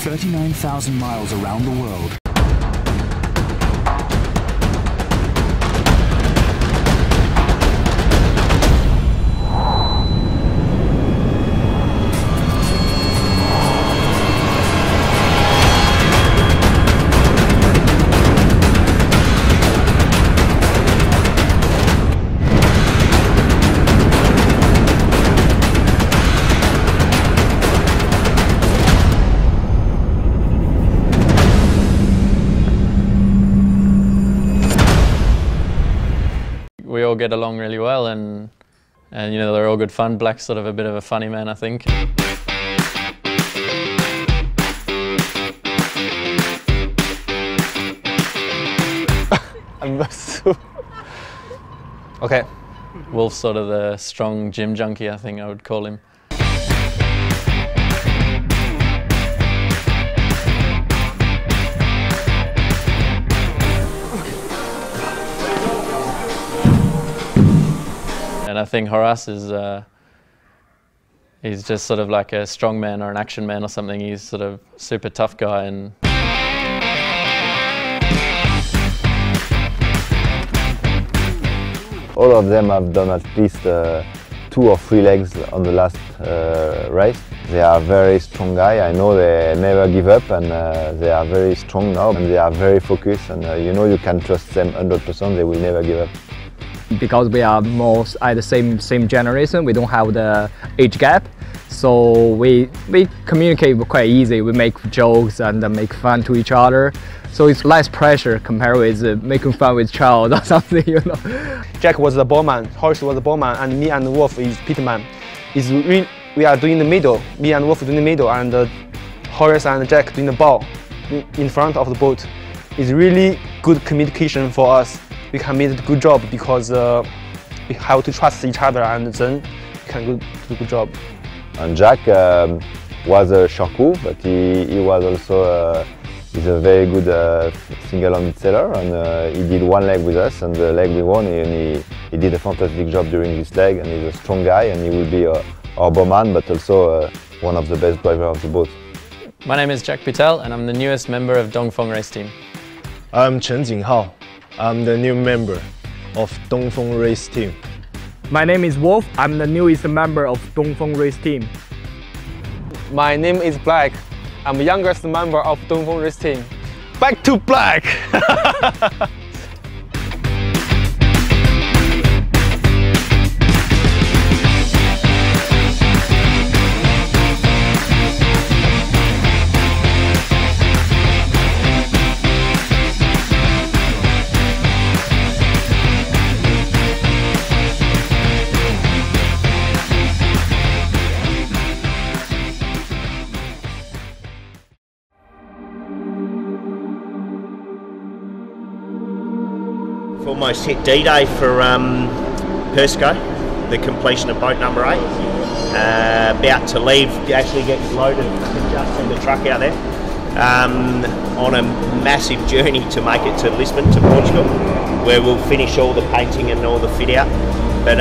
39,000 miles around the world. We all get along really well, and you know, they're all good fun. Black's sort of a bit of a funny man, I think. Okay. Wolf's sort of the strong gym junkie, I think I would call him. And I think Horace is he's just sort of like a strong man or an action man or something. He's sort of super tough guy. And all of them have done at least 2 or 3 legs on the last race. They are very strong guys. I know they never give up, and they are very strong now, and they are very focused, and you know you can trust them 100%, they will never give up. Because we are most at the same generation, we don't have the age gap, so we communicate quite easy. We make jokes and make fun to each other, so it's less pressure compared with making fun with child or something, you know. Jack was the ballman, Horace was the ballman, and me and Wolf is pitman. We are doing the middle, me and Wolf doing the middle, and Horace and Jack doing the ball in front of the boat. It's really good communication for us. We can make a good job because we have to trust each other, and then we can do a good job. And Jack was a Shortcrew, but he was also he's a very good single-handed sailor, and he did 1 leg with us, and the leg we won, and he did a fantastic job during this leg, and he's a strong guy, and he will be our bowman, but also one of the best drivers of the boat. my name is Jack Patel, and I'm the newest member of Dongfeng race team. I'm Chen Jinghao. I'm the new member of Dongfeng race team. My name is Wolf. I'm the newest member of Dongfeng race team. My name is Black. I'm the youngest member of Dongfeng race team. Back to Black! Almost hit D-Day for Persco, the completion of boat number 8. About to leave, actually get loaded, just in the truck out there, on a massive journey to make it to Lisbon, to Portugal, where we'll finish all the painting and all the fit out. But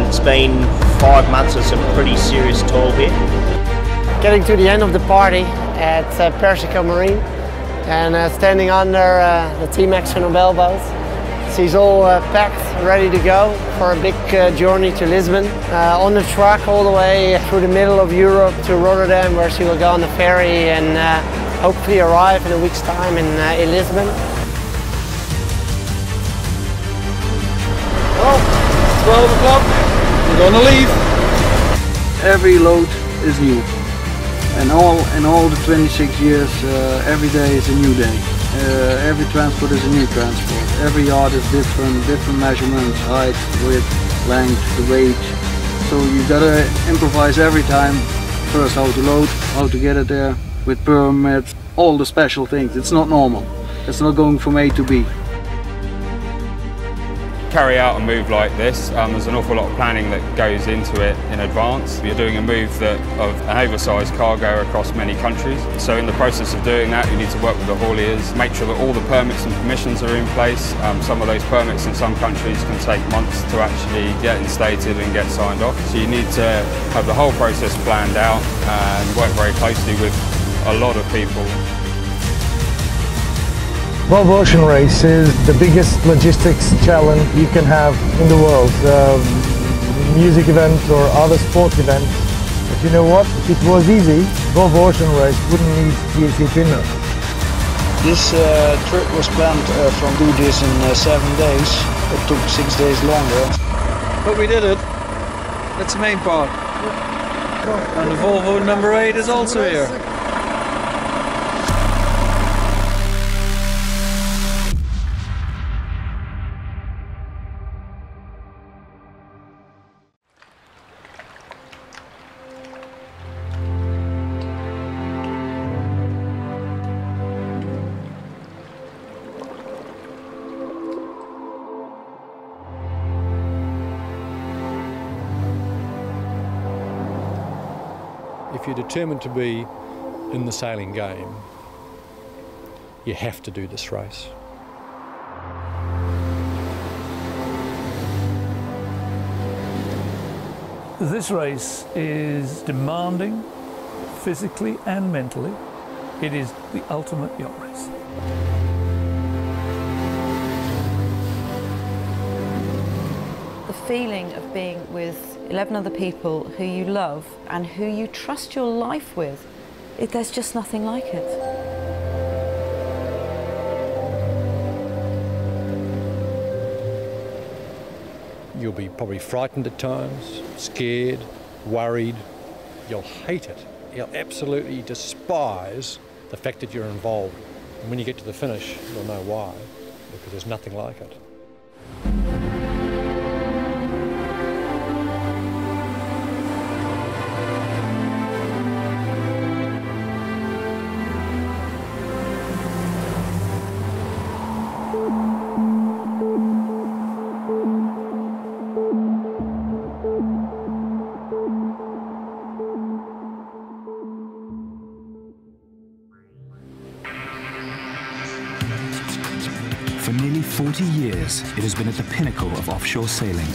it's been 5 months of some pretty serious toil here. Getting to the end of the party at Persico Marine and standing under the Team Action Nobel boat. He's all packed, ready to go for a big journey to Lisbon. On the truck all the way through the middle of Europe to Rotterdam, where she will go on the ferry and hopefully arrive in a week's time in Lisbon. Well, 12 o'clock, we're gonna leave. Every load is new. And all the 26 years, every day is a new day. Every transport is a new transport. Every yard is different measurements, height, width, length, the weight. So you gotta improvise every time. First how to load, how to get it there, with permits, all the special things. It's not normal. It's not going from A to B. Carry out a move like this, there's an awful lot of planning that goes into it in advance. You're doing a move of an oversized cargo across many countries. So in the process of doing that, you need to work with the hauliers, make sure that all the permits and permissions are in place. Some of those permits in some countries can take months to actually get instated and get signed off. So you need to have the whole process planned out and work very closely with a lot of people. Volvo Ocean Race is the biggest logistics challenge you can have in the world. Music event or other sport event. But you know what? If it was easy, Volvo Ocean Race wouldn't need TLC Twinner. This trip was planned from do this in 7 days. It took 6 days longer. But we did it. That's the main part. And the Volvo number 8 is also here. If you're determined to be in the sailing game, you have to do this race. This race is demanding, physically and mentally. It is the ultimate yacht race. The feeling of being with 11 other people who you love and who you trust your life with, there's just nothing like it. You'll be probably frightened at times, scared, worried. You'll hate it. You'll absolutely despise the fact that you're involved. And when you get to the finish, you'll know why, because there's nothing like it. For nearly 40 years, it has been at the pinnacle of offshore sailing.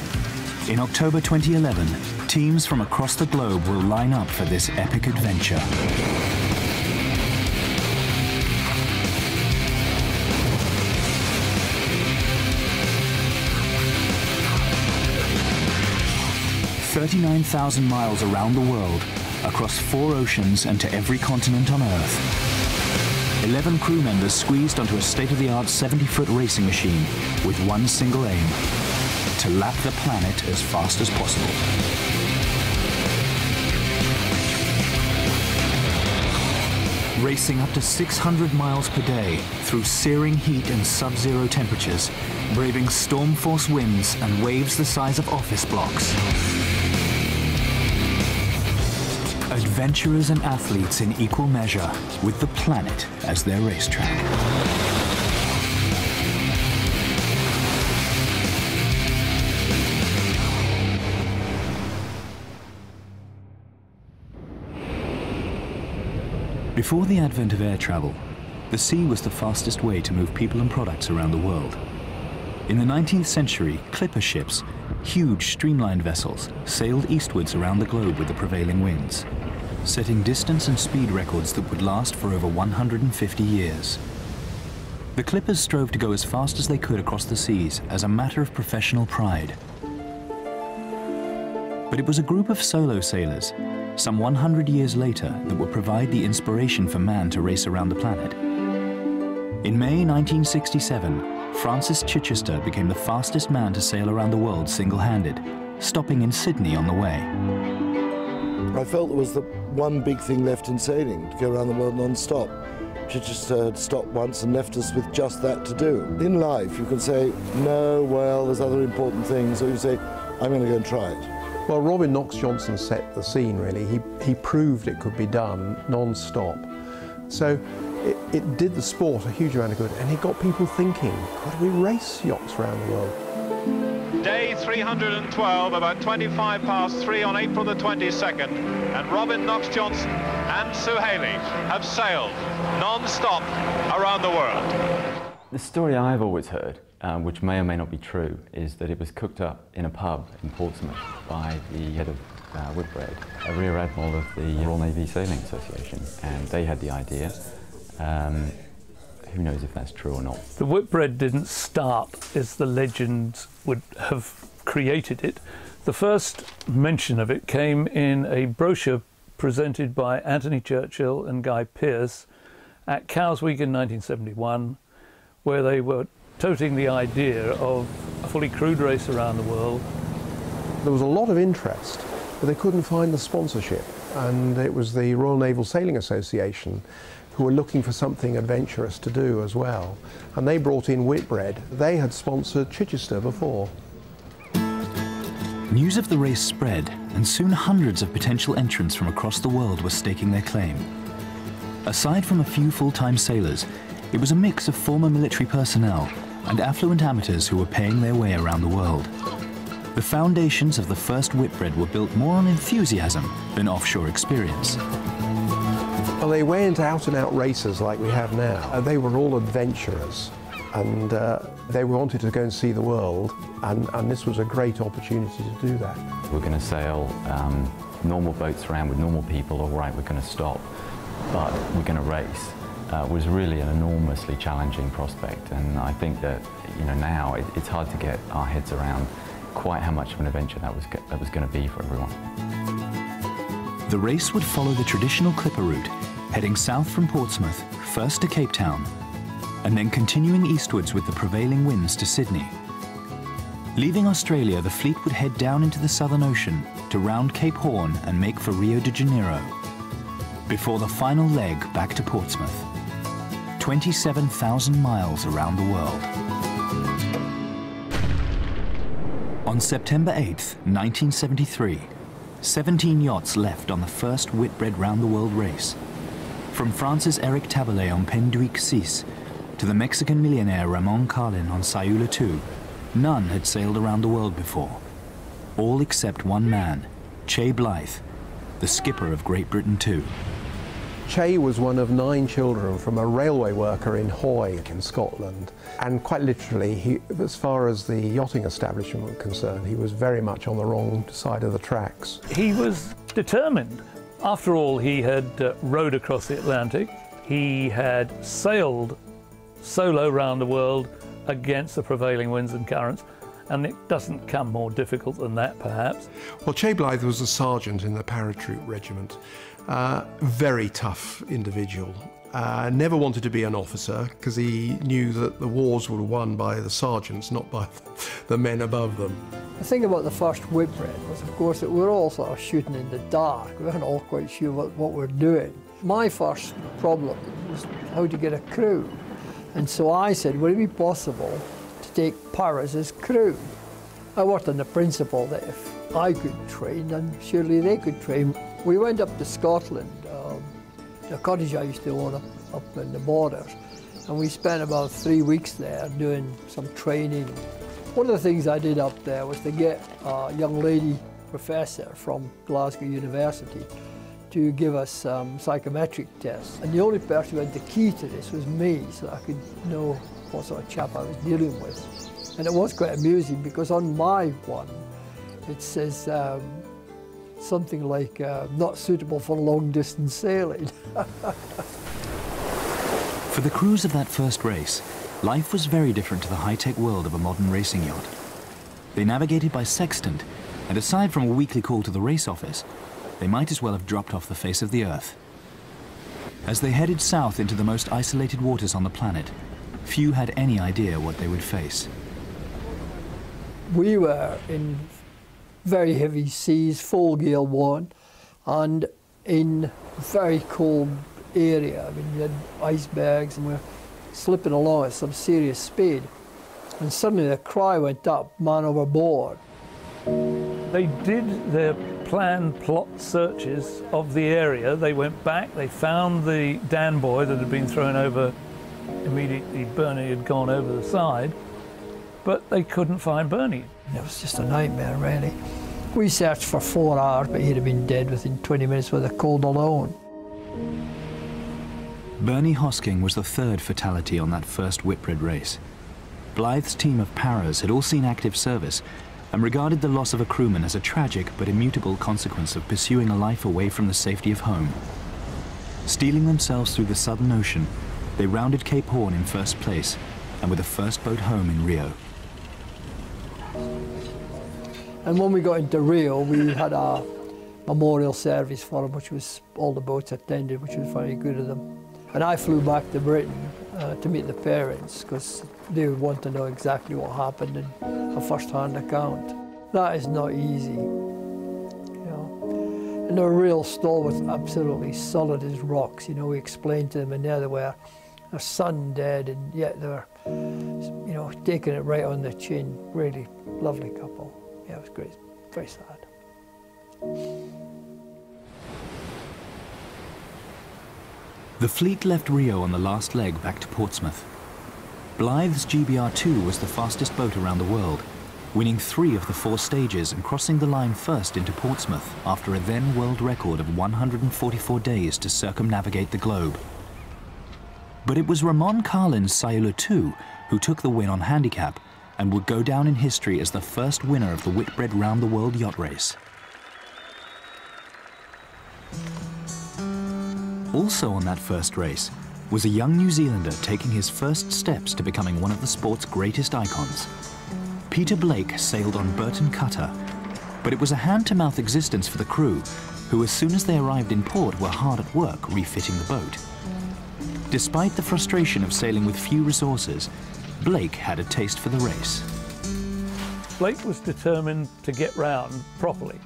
In October 2011, teams from across the globe will line up for this epic adventure. "39,000 miles around the world, across 4 oceans and to every continent on Earth. 11 crew members squeezed onto a state-of-the-art 70-foot racing machine with one single aim: to lap the planet as fast as possible. Racing up to 600 miles per day through searing heat and sub-zero temperatures, braving storm-force winds and waves the size of office blocks. Adventurers and athletes in equal measure, with the planet as their racetrack. Before the advent of air travel, the sea was the fastest way to move people and products around the world. In the 19th century, clipper ships, huge streamlined vessels, sailed eastwards around the globe with the prevailing winds, setting distance and speed records that would last for over 150 years. The clippers strove to go as fast as they could across the seas as a matter of professional pride. But it was a group of solo sailors, some 100 years later, that would provide the inspiration for man to race around the planet. In May 1967, Francis Chichester became the fastest man to sail around the world single-handed, stopping in Sydney on the way. I felt there was the one big thing left in sailing, to go around the world non-stop. Chichester had stopped once and left us with just that to do. In life, you can say, no, well, there's other important things, or you say, I'm going to go and try it. Well, Robin Knox-Johnson set the scene, really. He proved it could be done non-stop. So it did the sport a huge amount of good, and it got people thinking, could we race yachts around the world? Day 312, about 25 past 3 on April the 22nd, and Robin Knox-Johnson and Sue Haley have sailed non-stop around the world. The story I've always heard, which may or may not be true, is that it was cooked up in a pub in Portsmouth by the head of Whitbread, a Rear Admiral of the Royal Navy Sailing Association, and they had the idea. Who knows if that's true or not. The Whitbread didn't start as the legend would have created it. The first mention of it came in a brochure presented by Anthony Churchill and Guy Pearce at Cowes Week in 1971, where they were toting the idea of a fully crewed race around the world. There was a lot of interest, but they couldn't find the sponsorship, and it was the Royal Naval Sailing Association who were looking for something adventurous to do as well, and they brought in Whitbread. They had sponsored Chichester before. News of the race spread, and soon hundreds of potential entrants from across the world were staking their claim. Aside from a few full-time sailors, it was a mix of former military personnel and affluent amateurs who were paying their way around the world. The foundations of the first Whitbread were built more on enthusiasm than offshore experience. Well, they weren't out-and-out racers like we have now. They were all adventurers, and they wanted to go and see the world, and this was a great opportunity to do that. We're going to sail normal boats around with normal people, all right, we're going to stop, but we're going to race. Was really an enormously challenging prospect, and I think that now it's hard to get our heads around quite how much of an adventure that was going to be for everyone. The race would follow the traditional clipper route, heading south from Portsmouth, first to Cape Town, and then continuing eastwards with the prevailing winds to Sydney. Leaving Australia, the fleet would head down into the Southern Ocean to round Cape Horn and make for Rio de Janeiro, before the final leg back to Portsmouth. 27,000 miles around the world. On September 8th, 1973, 17 yachts left on the first Whitbread round-the-world race. From France's Eric Taballet on Penduic 6 to the Mexican millionaire Ramon Carlin on Sayula II, none had sailed around the world before. All except one man, Che Blythe, the skipper of Great Britain II. Che was one of 9 children from a railway worker in Hoy in Scotland, and quite literally, as far as the yachting establishment was concerned, he was very much on the wrong side of the tracks. He was determined. After all, he had rowed across the Atlantic, he had sailed solo round the world against the prevailing winds and currents, and it doesn't come more difficult than that, perhaps. Well, Che Blythe was a sergeant in the paratroop regiment. Very tough individual. Never wanted to be an officer because he knew that the wars were won by the sergeants, not by the men above them. The thing about the first Whitbread was, of course, that we were all sort of shooting in the dark. We weren't all quite sure what we're doing. My first problem was how to get a crew. And so I said, would it be possible to take pirates as crew? I worked on the principle that if I could train, then surely they could train. We went up to Scotland, the cottage I used to own up in the borders, and we spent about 3 weeks there doing some training. One of the things I did up there was to get a young lady professor from Glasgow University to give us psychometric tests. And the only person who had the key to this was me, so that I could know what sort of chap I was dealing with. And it was quite amusing because on my one, it says something like not suitable for long distance sailing. For the crews of that first race, life was very different to the high-tech world of a modern racing yacht. They navigated by sextant, and aside from a weekly call to the race office, they might as well have dropped off the face of the earth. As they headed south into the most isolated waters on the planet, few had any idea what they would face. We were in very heavy seas, full gale 1, and in a very cold area. I mean, we had icebergs and we were slipping along at some serious speed. And suddenly the cry went up, man overboard. They did their planned plot searches of the area. They went back, they found the Dan buoy that had been thrown over immediately. Bernie had gone over the side, but they couldn't find Bernie. It was just a nightmare, really. We searched for 4 hours, but he'd have been dead within 20 minutes with the cold alone. Bernie Hosking was the 3rd fatality on that first Whitbread race. Blythe's team of paras had all seen active service, and regarded the loss of a crewman as a tragic but immutable consequence of pursuing a life away from the safety of home. Stealing themselves through the Southern Ocean, they rounded Cape Horn in first place and were the first boat home in Rio. And when we got into Rio, we had a memorial service for them, which was all the boats attended, which was very good of them. And I flew back to Britain to meet the parents, because they would want to know exactly what happened and a first-hand account. That is not easy, you know. And they're real stalwarts, absolutely solid as rocks. You know, we explained to them, and there they were, their son dead, and yet they're, you know, taking it right on the chin. Really lovely couple. Yeah, it was great. Very sad. The fleet left Rio on the last leg back to Portsmouth. Blythe's GBR2 was the fastest boat around the world, winning 3 of the 4 stages and crossing the line first into Portsmouth after a then world record of 144 days to circumnavigate the globe. But it was Ramon Carlin's Sayula II who took the win on handicap and would go down in history as the first winner of the Whitbread Round the World Yacht Race. Also on that first race was a young New Zealander taking his first steps to becoming one of the sport's greatest icons. Peter Blake sailed on Burton Cutter, but it was a hand-to-mouth existence for the crew, who as soon as they arrived in port were hard at work refitting the boat. Despite the frustration of sailing with few resources, Blake had a taste for the race. Blake was determined to get round properly,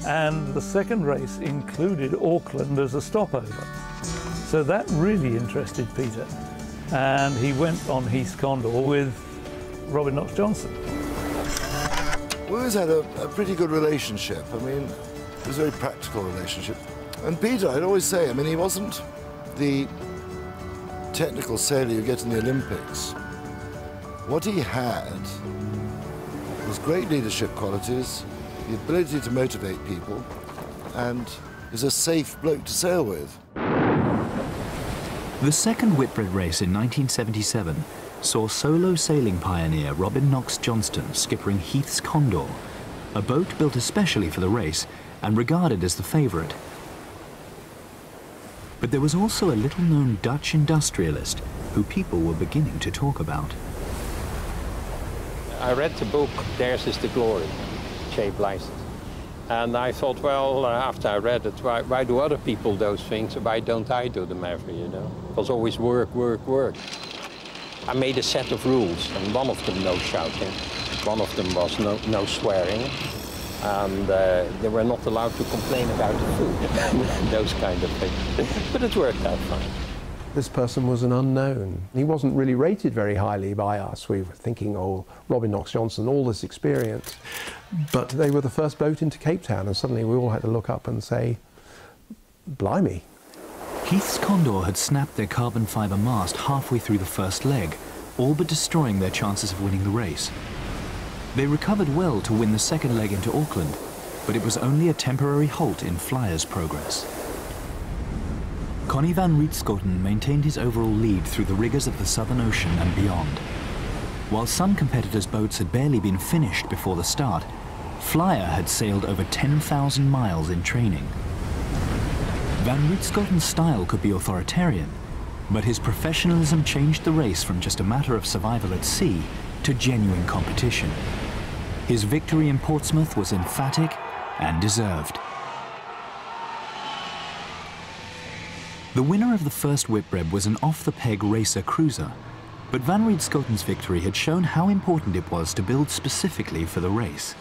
and the second race included Auckland as a stopover. So that really interested Peter, and he went on Heath Condor with Robin Knox-Johnson. We always had a pretty good relationship. I mean, it was a very practical relationship. And Peter, I'd always say, I mean, he wasn't the technical sailor you get in the Olympics. What he had was great leadership qualities, the ability to motivate people, and is a safe bloke to sail with. The second Whitbread race in 1977 saw solo sailing pioneer Robin Knox-Johnston skippering Heath's Condor, a boat built especially for the race and regarded as the favourite. But there was also a little-known Dutch industrialist who people were beginning to talk about. I read the book, Theirs is the Glory, Jay Blythe. And I thought, well, after I read it, why do other people those things? Why don't I do them ever, you know? It was always work, work, work. I made a set of rules, and one of them no shouting. One of them was no swearing. And they were not allowed to complain about the food, those kind of things. But it worked out fine. This person was an unknown. He wasn't really rated very highly by us. We were thinking, oh, Robin Knox-Johnson, all this experience. But they were the first boat into Cape Town, and suddenly we all had to look up and say, blimey. Heath's Condor had snapped their carbon fibre mast halfway through the first leg, all but destroying their chances of winning the race. They recovered well to win the second leg into Auckland, but it was only a temporary halt in Flyers' progress. Connie van Rietschoten maintained his overall lead through the rigours of the Southern Ocean and beyond. While some competitors' boats had barely been finished before the start, Flyer had sailed over 10,000 miles in training. Van Rietschoten's style could be authoritarian, but his professionalism changed the race from just a matter of survival at sea to genuine competition. His victory in Portsmouth was emphatic and deserved. The winner of the first Whitbread was an off-the-peg racer cruiser, but Van Rietschoten's victory had shown how important it was to build specifically for the race.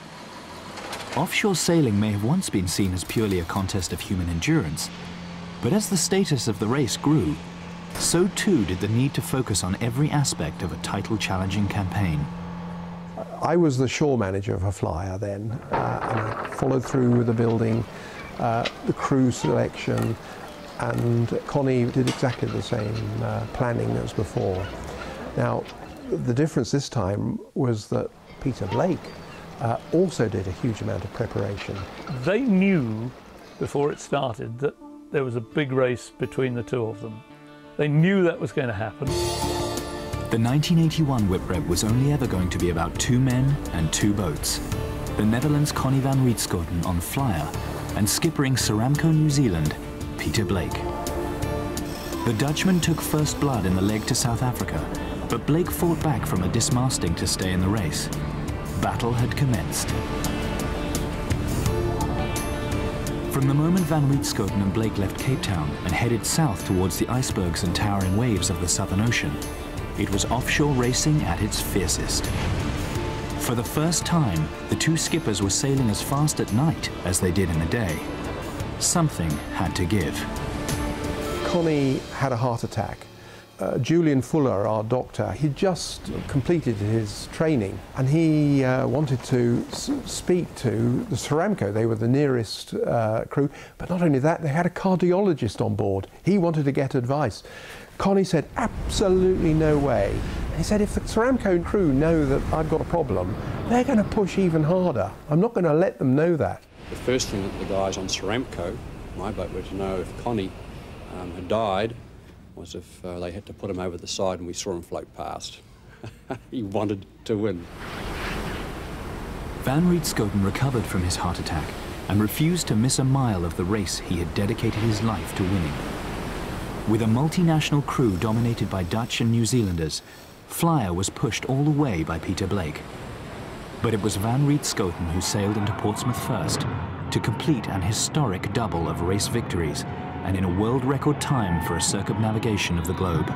Offshore sailing may have once been seen as purely a contest of human endurance, but as the status of the race grew, so too did the need to focus on every aspect of a title-challenging campaign. I was the shore manager of a Flyer then, and I followed through with the building, the crew selection, and Connie did exactly the same planning as before. Now, the difference this time was that Peter Blake also did a huge amount of preparation. They knew before it started that there was a big race between the two of them. They knew that was going to happen. The 1981 Whitbread was only ever going to be about 2 men and 2 boats. the Netherlands' Connie van Rietschoten on Flyer, and skippering Ceramco New Zealand, Peter Blake. The Dutchman took first blood in the leg to South Africa, but Blake fought back from a dismasting to stay in the race. Battle had commenced. From the moment van Rietschoten and Blake left Cape Town and headed south towards the icebergs and towering waves of the Southern Ocean, it was offshore racing at its fiercest. For the first time, the two skippers were sailing as fast at night as they did in the day. Something had to give. Connie had a heart attack. Julian Fuller, our doctor, he'd just completed his training and he wanted to speak to the Ceramco. They were the nearest crew, but not only that, they had a cardiologist on board. He wanted to get advice. Connie said, absolutely no way. He said, if the Ceramco crew know that I've got a problem, they're going to push even harder. I'm not going to let them know that. The first thing that the guys on Ceramco, my boat, were to know if Connie had died was if they had to put him over the side and we saw him float past. He wanted to win. Van Rietschoten recovered from his heart attack and refused to miss a mile of the race he had dedicated his life to winning. With a multinational crew dominated by Dutch and New Zealanders, Flyer was pushed all the way by Peter Blake. But it was Van Rietschoten who sailed into Portsmouth first to complete an historic double of race victories and in a world record time for a circumnavigation of the globe.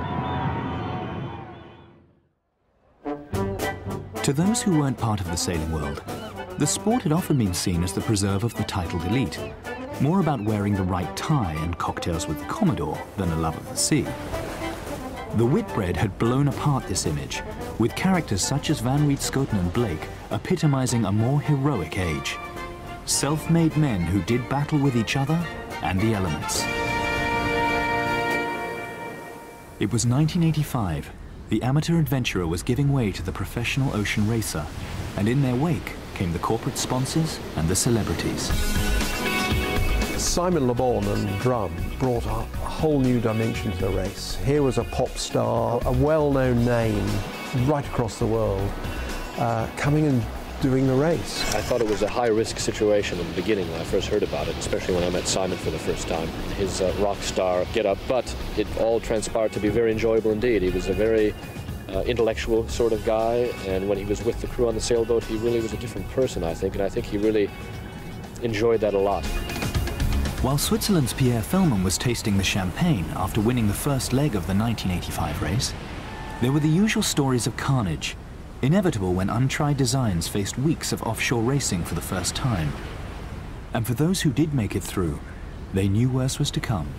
To those who weren't part of the sailing world, the sport had often been seen as the preserve of the titled elite, more about wearing the right tie and cocktails with the Commodore than a love of the sea. The Whitbread had blown apart this image, with characters such as Van Rietschoten and Blake epitomizing a more heroic age. Self-made men who did battle with each other and the elements. It was 1985. The amateur adventurer was giving way to the professional ocean racer, and in their wake came the corporate sponsors and the celebrities. Simon Le Bon and drum brought a whole new dimension to the race. Here was a pop star, a well-known name right across the world, coming and doing the race. I thought it was a high-risk situation in the beginning when I first heard about it, especially when I met Simon for the first time. His rock star get-up, but it all transpired to be very enjoyable indeed. He was a very intellectual sort of guy, and when he was with the crew on the sailboat, he really was a different person, I think, and I think he really enjoyed that a lot. While Switzerland's Pierre Fellman was tasting the champagne after winning the first leg of the 1985 race, there were the usual stories of carnage, inevitable when untried designs faced weeks of offshore racing for the first time. And for those who did make it through, they knew worse was to come.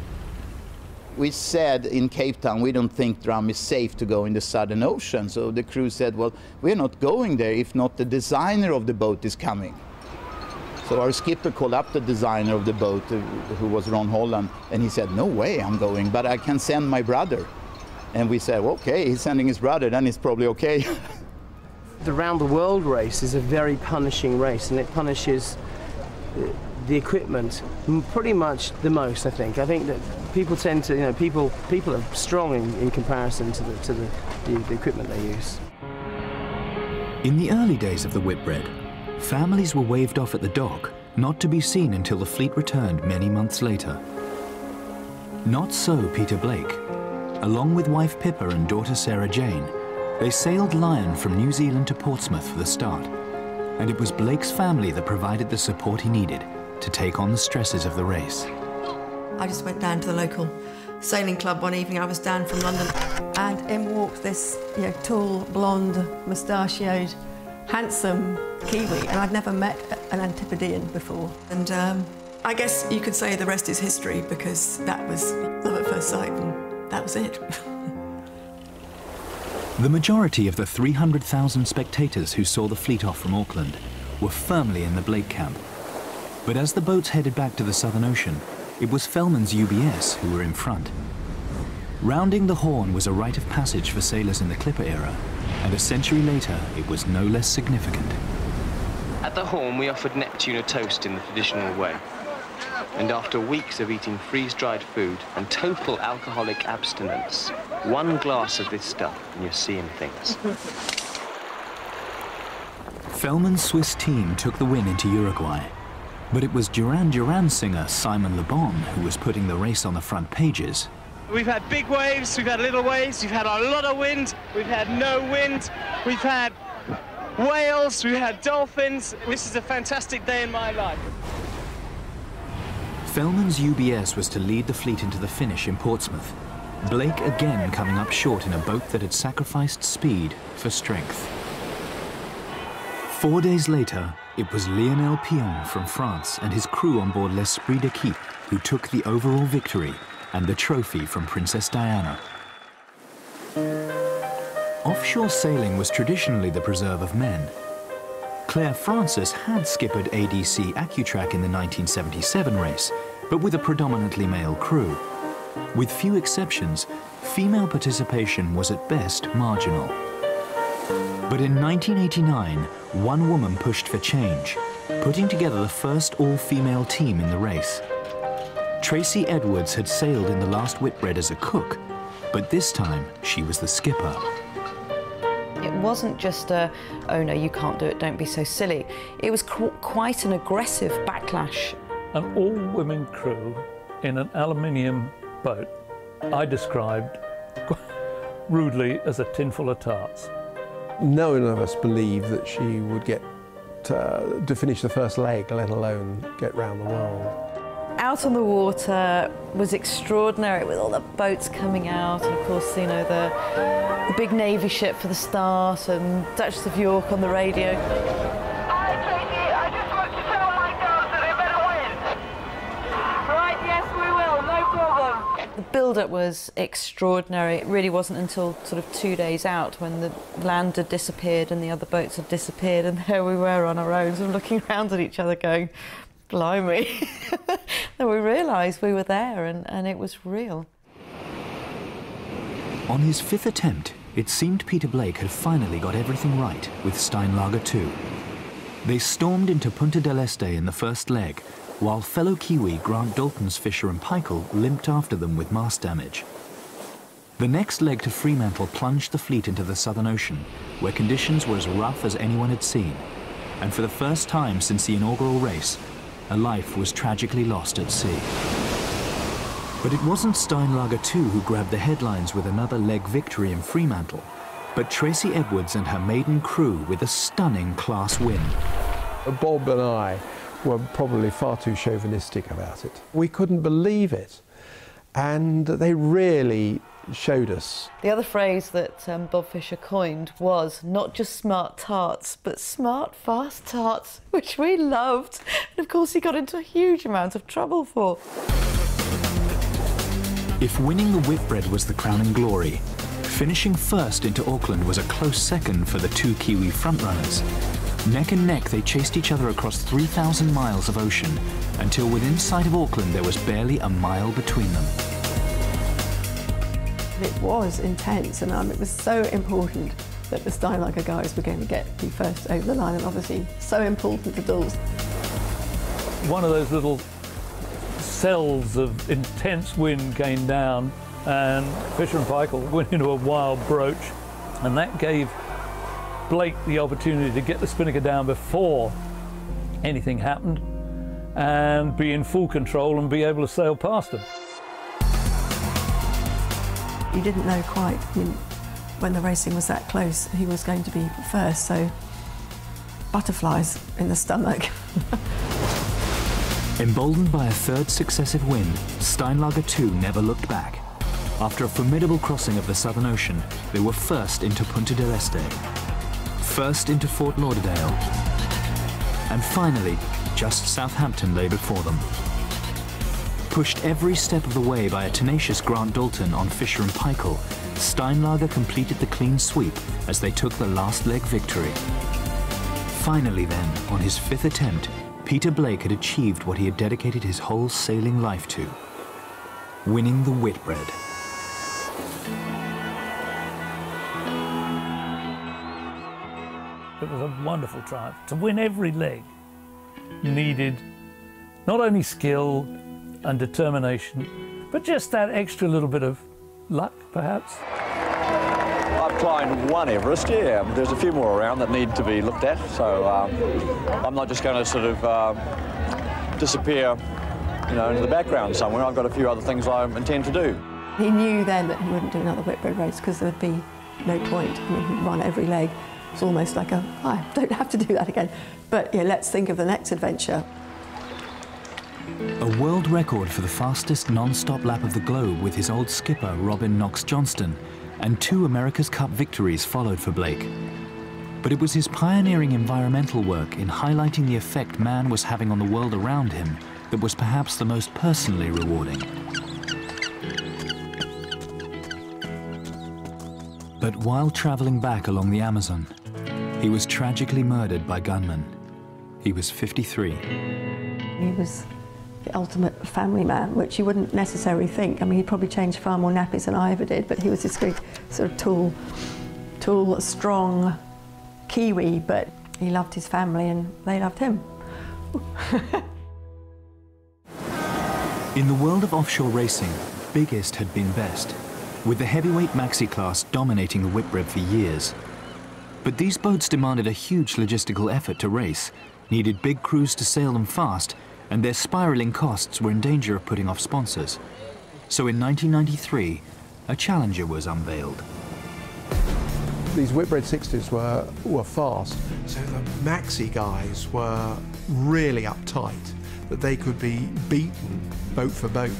We said in Cape Town, we don't think drum is safe to go in the Southern Ocean. So the crew said, well, we're not going there if not the designer of the boat is coming. So our skipper called up the designer of the boat, who was Ron Holland, and he said, no way I'm going, but I can send my brother. And we said, well, okay, he's sending his brother, then it's probably okay. The round the world race is a very punishing race, and it punishes the equipment pretty much the most, I think. I think that people tend to, people are strong in comparison to the equipment they use. In the early days of the Whitbread, families were waved off at the dock, not to be seen until the fleet returned many months later. Not so Peter Blake. Along with wife Pippa and daughter Sarah Jane, they sailed Lion from New Zealand to Portsmouth for the start, and it was Blake's family that provided the support he needed to take on the stresses of the race. I just went down to the local sailing club one evening. I was down from London, and in walked this tall, blonde, mustachioed, handsome Kiwi, and I'd never met an Antipodean before. And I guess you could say the rest is history, because that was love at first sight, and that was it. The majority of the 300,000 spectators who saw the fleet off from Auckland were firmly in the Blake camp. But as the boats headed back to the Southern Ocean, it was Fellman's UBS who were in front. Rounding the Horn was a rite of passage for sailors in the Clipper era, and a century later, it was no less significant. At the Horn, we offered Neptune a toast in the traditional way. And after weeks of eating freeze-dried food and total alcoholic abstinence, one glass of this stuff and you're seeing things. Fellman's Swiss team took the win into Uruguay, but it was Duran Duran singer Simon Le Bon who was putting the race on the front pages. We've had big waves, we've had little waves, we've had a lot of wind, we've had no wind, we've had whales, we've had dolphins. This is a fantastic day in my life. Fellman's UBS was to lead the fleet into the finish in Portsmouth. Blake again coming up short in a boat that had sacrificed speed for strength. 4 days later, it was Lionel Pion from France and his crew on board l'Esprit d'Equipe who took the overall victory and the trophy from Princess Diana. Offshore sailing was traditionally the preserve of men. Claire Francis had skippered ADC Accutrack in the 1977 race, but with a predominantly male crew. With few exceptions, female participation was at best marginal. But in 1989, one woman pushed for change, putting together the first all-female team in the race. Tracy Edwards had sailed in the last Whitbread as a cook, but this time she was the skipper. It wasn't just a, oh no, you can't do it, don't be so silly. It was quite an aggressive backlash. An all-women crew in an aluminium boat, I described rudely as a tin full of tarts. No one of us believed that she would get to finish the first leg, let alone get round the world. Out on the water was extraordinary with all the boats coming out, and of course, you know, the big Navy ship for the start and Duchess of York on the radio. Hi Tracy, I just want to tell my girls that they better win. Right, yes we will, no problem. The build-up was extraordinary. It really wasn't until sort of 2 days out when the land had disappeared and the other boats had disappeared, and there we were on our own, sort of looking around at each other going, blimey. Then we realised we were there and it was real. On his fifth attempt, it seemed Peter Blake had finally got everything right with Steinlager 2. They stormed into Punta del Este in the first leg, while fellow Kiwi Grant Dalton's Fisher and Paykel limped after them with mast damage. The next leg to Fremantle plunged the fleet into the Southern Ocean, where conditions were as rough as anyone had seen, and for the first time since the inaugural race, a life was tragically lost at sea. But it wasn't Steinlager 2 who grabbed the headlines with another leg victory in Fremantle, but Tracy Edwards and her maiden crew with a stunning class win. Bob and I were probably far too chauvinistic about it. We couldn't believe it, and they really showed us. The other phrase that Bob Fisher coined was not just smart tarts, but smart, fast tarts, which we loved. And of course he got into a huge amount of trouble for. If winning the Whitbread was the crowning glory, finishing first into Auckland was a close second for the two Kiwi frontrunners. Neck and neck they chased each other across 3,000 miles of ocean, until within sight of Auckland there was barely a mile between them. It was intense, and it was so important that the Steinlager guys were going to get the first over the line, and obviously so important for Dawes. One of those little cells of intense wind came down, and Fisher and Paykel went into a wild broach, and that gave Blake the opportunity to get the spinnaker down before anything happened and be in full control and be able to sail past them. You didn't know quite when the racing was that close who was going to be first, so butterflies in the stomach. Emboldened by a third successive win, Steinlager 2 never looked back. After a formidable crossing of the Southern Ocean, they were first into Punta del Este, first into Fort Lauderdale, and finally, just Southampton lay before them. Pushed every step of the way by a tenacious Grant Dalton on Fisher and Paykel, Steinlager completed the clean sweep as they took the last leg victory. Finally then, on his fifth attempt, Peter Blake had achieved what he had dedicated his whole sailing life to, winning the Whitbread. It was a wonderful triumph. To win every leg needed not only skill and determination, but just that extra little bit of luck, perhaps. I've climbed one Everest, yeah. There's a few more around that need to be looked at, so I'm not just going to sort of disappear, you know, into the background somewhere. I've got a few other things I intend to do. He knew then that he wouldn't do another Whitbread race because there would be no point. I mean, he'd run every leg. It's almost like I don't have to do that again. But yeah, let's think of the next adventure. A world record for the fastest non-stop lap of the globe with his old skipper, Robin Knox-Johnston, and 2 America's Cup victories followed for Blake. But it was his pioneering environmental work in highlighting the effect man was having on the world around him that was perhaps the most personally rewarding. But while traveling back along the Amazon, he was tragically murdered by gunmen. He was 53. He was the ultimate family man, which you wouldn't necessarily think. I mean, he probably changed far more nappies than I ever did, but he was this great sort of tall, strong Kiwi, but he loved his family and they loved him. In the world of offshore racing, biggest had been best, with the heavyweight maxi class dominating the Whitbread for years. But these boats demanded a huge logistical effort to race, needed big crews to sail them fast, and their spiraling costs were in danger of putting off sponsors. So in 1993, a challenger was unveiled. These Whitbread 60s were fast, so the maxi guys were really uptight, that they could be beaten boat for boat.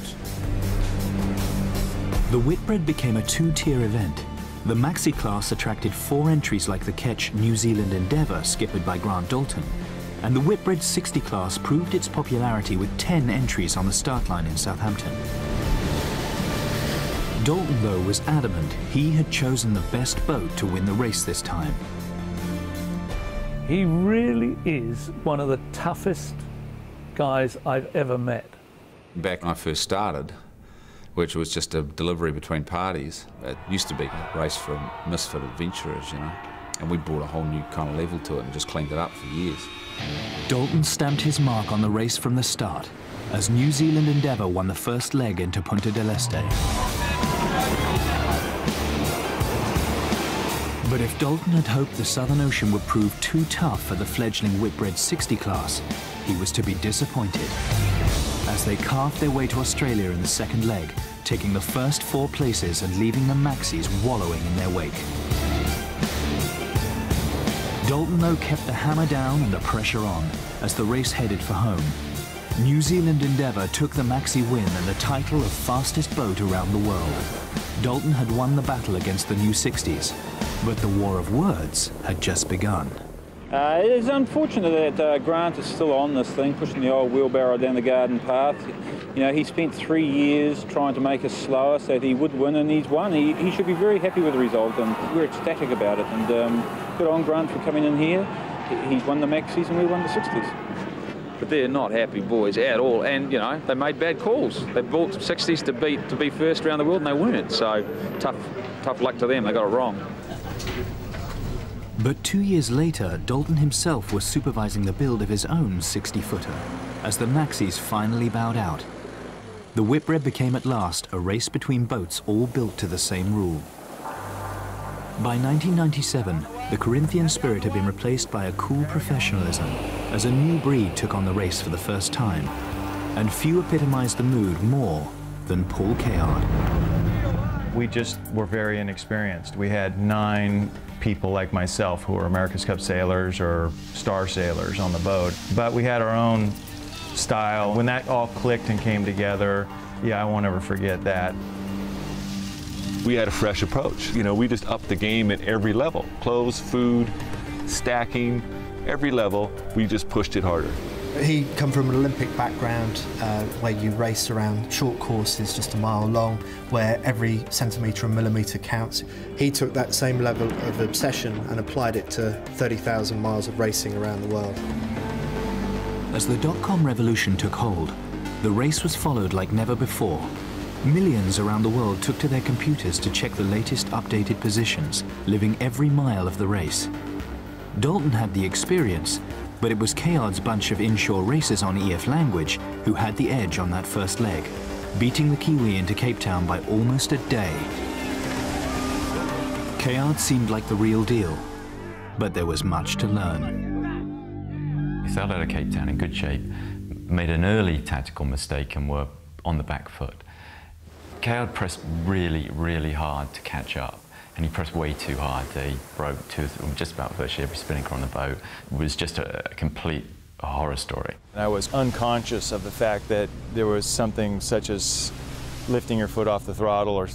The Whitbread became a 2-tier event. The maxi class attracted 4 entries like the Ketch New Zealand Endeavour, skippered by Grant Dalton, and the Whitbread 60 class proved its popularity with 10 entries on the start line in Southampton. Dalton, though, was adamant he had chosen the best boat to win the race this time. He really is one of the toughest guys I've ever met. Back when I first started, which was just a delivery between parties. It used to be a race for misfit adventurers, you know, and we brought a whole new kind of level to it and just cleaned it up for years. Dalton stamped his mark on the race from the start, as New Zealand Endeavour won the first leg into Punta del Este. But if Dalton had hoped the Southern Ocean would prove too tough for the fledgling Whitbread 60 class, he was to be disappointed, as they carved their way to Australia in the second leg, taking the first 4 places and leaving the maxis wallowing in their wake. Dalton, though, kept the hammer down and the pressure on as the race headed for home. New Zealand Endeavour took the maxi win and the title of fastest boat around the world. Dalton had won the battle against the new 60s, but the war of words had just begun. It is unfortunate that Grant is still on this thing, pushing the old wheelbarrow down the garden path. You know, he spent 3 years trying to make us slower so that he would win, and he's won. He should be very happy with the result, and we're ecstatic about it. And good on Grant for coming in here. He's won the maxis and we won the 60s. But they're not happy boys at all, and you know, they made bad calls. They bought 60s to be first around the world and they weren't, so tough luck to them, they got it wrong. But 2 years later, Dalton himself was supervising the build of his own 60-footer, as the maxis finally bowed out. The Whitbread became at last a race between boats all built to the same rule. By 1997, the Corinthian spirit had been replaced by a cool professionalism, as a new breed took on the race for the first time, and few epitomized the mood more than Paul Cayard. We just were very inexperienced. We had 9 people like myself who were America's Cup sailors or star sailors on the boat, but we had our own style. When that all clicked and came together, yeah, I won't ever forget that. We had a fresh approach. You know, we just upped the game at every level. Clothes, food, stacking, every level, we just pushed it harder. He come from an Olympic background where you race around short courses just a mile long, where every centimetre and millimetre counts. He took that same level of obsession and applied it to 30,000 miles of racing around the world. As the dot-com revolution took hold, the race was followed like never before. Millions around the world took to their computers to check the latest updated positions, living every mile of the race. Dalton had the experience, but it was Cayard's bunch of inshore racers on EF Language who had the edge on that first leg, beating the Kiwi into Cape Town by almost a day. Kayard seemed like the real deal, but there was much to learn. We sailed out of Cape Town in good shape, made an early tactical mistake and were on the back foot. Kayard pressed really, really hard to catch up, and he pressed way too hard. He broke just about virtually every spinnaker on the boat. It was just a complete horror story. I was unconscious of the fact that there was something such as lifting your foot off the throttle or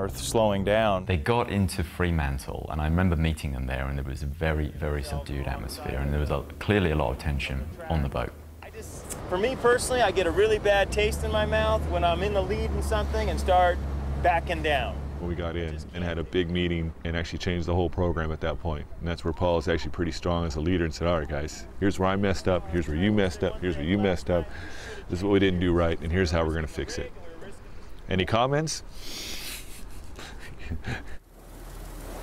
slowing down. They got into Fremantle, and I remember meeting them there, and there was a very, very subdued atmosphere, and there was clearly a lot of tension on the boat. For me personally, I get a really bad taste in my mouth when I'm in the lead in something and start backing down. We got in and had a big meeting and actually changed the whole program at that point. And that's where Paul is actually pretty strong as a leader and said, all right, guys, here's where I messed up, here's where you messed up, here's where you messed up. This is what we didn't do right, and here's how we're going to fix it. Any comments?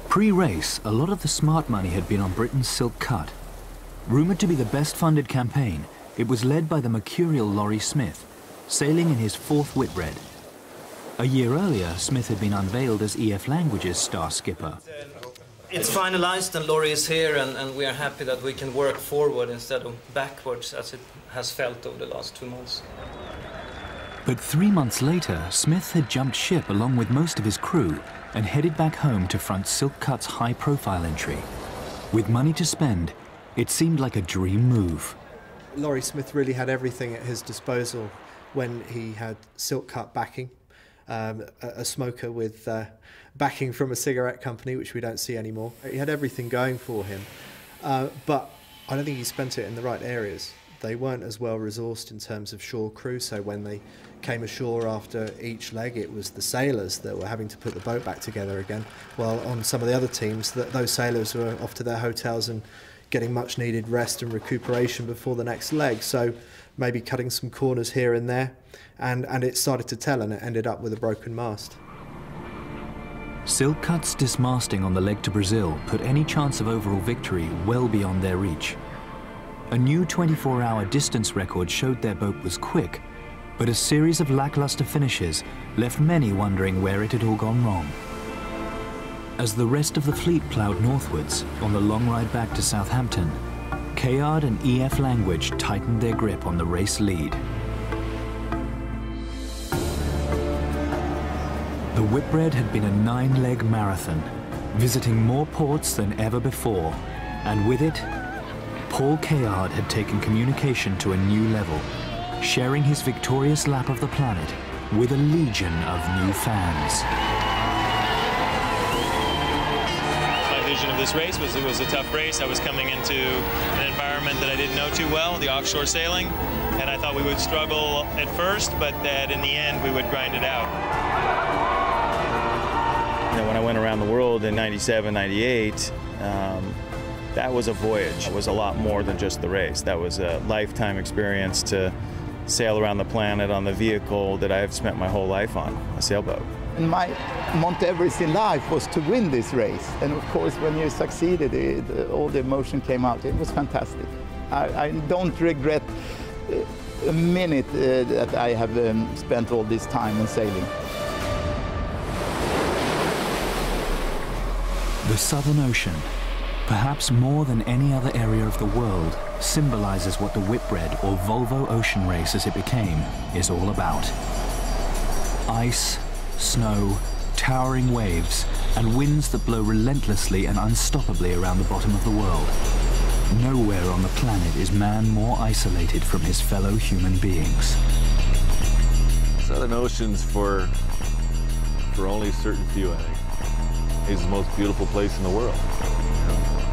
Pre-race, a lot of the smart money had been on Britain's Silk Cut. Rumoured to be the best-funded campaign, it was led by the mercurial Laurie Smith, sailing in his 4th Whitbread. A year earlier, Smith had been unveiled as EF Language's star skipper. It's finalized and Laurie is here, and we are happy that we can work forward instead of backwards as it has felt over the last 2 months. But 3 months later, Smith had jumped ship along with most of his crew and headed back home to front Silk Cut's high-profile entry. With money to spend, it seemed like a dream move. Laurie Smith really had everything at his disposal when he had Silk Cut backing. A smoker with backing from a cigarette company, which we don't see anymore. He had everything going for him, but I don't think he spent it in the right areas. They weren't as well resourced in terms of shore crew, so when they came ashore after each leg, it was the sailors that were having to put the boat back together again, while on some of the other teams, those sailors were off to their hotels and getting much needed rest and recuperation before the next leg, so maybe cutting some corners here and there. And it started to tell, and it ended up with a broken mast. Silk Cut's dismasting on the leg to Brazil put any chance of overall victory well beyond their reach. A new 24-hour distance record showed their boat was quick, but a series of lackluster finishes left many wondering where it had all gone wrong. As the rest of the fleet ploughed northwards on the long ride back to Southampton, Kayard and EF Language tightened their grip on the race lead. The Whitbread had been a 9-leg marathon, visiting more ports than ever before, and with it, Paul Kayard had taken communication to a new level, sharing his victorious lap of the planet with a legion of new fans. My vision of this race was it was a tough race. I was coming into an environment that I didn't know too well, the offshore sailing, and I thought we would struggle at first, but that in the end we would grind it out. You know, when I went around the world in '97, '98, that was a voyage. It was a lot more than just the race. That was a lifetime experience to sail around the planet on the vehicle that I have spent my whole life on, a sailboat. My Mount Everest in life was to win this race. And of course, when you succeeded, all the emotion came out. It was fantastic. I don't regret a minute that I have spent all this time in sailing. The Southern Ocean, perhaps more than any other area of the world, symbolizes what the Whitbread or Volvo ocean race as it became is all about. Ice, snow, towering waves, and winds that blow relentlessly and unstoppably around the bottom of the world. Nowhere on the planet is man more isolated from his fellow human beings. Southern Ocean's for only a certain few, I think. It's the most beautiful place in the world.